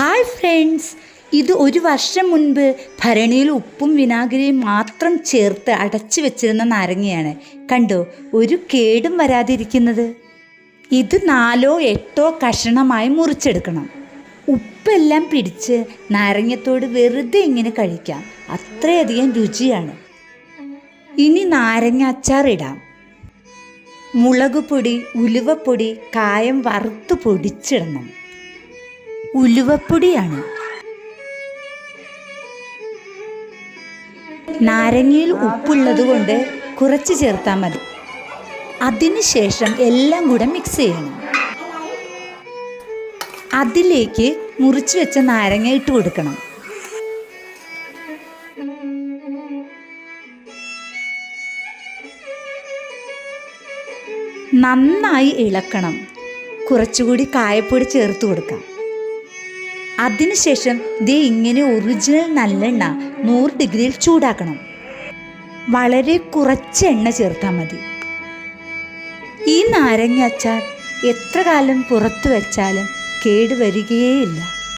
Hi friends, ഇത് ഒരു വർഷം മുൻപ് ഭരണിയിൽ ഉപ്പും വിനാഗിരിയും മാത്രം ചേർത്ത് അടച്ചു വെച്ചിരുന്ന നാരങ്ങയാണ്. കണ്ടോ, ഒരു കേടും വരാതിരിക്കുന്നത്. ഇത് 4 8 കഷണമായി മുറിച്ചെടുക്കണം. ഉപ്പെല്ലാം പിടിച്ച് നാരങ്ങത്തോട് വെറുതെ ഇങ്ങനെ കഴിക്കാം, അത്രയധികം രുചിയാണ്. ഇനി നാരങ്ങ അച്ചാർ ഇടാം. മുളക് പൊടി, ഉലുവപ്പൊടി, കായം വറുത്ത് പൊടിച്ചിടണം. ഉലുവപ്പൊടിയാണ്. നാരങ്ങയിൽ ഉപ്പുള്ളത് കൊണ്ട് കുറച്ച് ചേർത്താൽ മതി. അതിനുശേഷം എല്ലാം കൂടെ മിക്സ് ചെയ്യണം. അതിലേക്ക് മുറിച്ച് വെച്ച നാരങ്ങ ഇട്ട് കൊടുക്കണം. നന്നായി ഇളക്കണം. കുറച്ചുകൂടി കായപ്പൊടി ചേർത്ത് കൊടുക്കാം. അതിനുശേഷം ഇങ്ങനെ ഒറിജിനൽ നല്ലെണ്ണ 100 ഡിഗ്രിയിൽ ചൂടാക്കണം. വളരെ കുറച്ച് എണ്ണ ചേർത്താൽ മതി. ഈ നാരങ്ങ അച്ചാർ എത്ര കാലം പുറത്തു വച്ചാലും കേടുവരികയേയില്ല.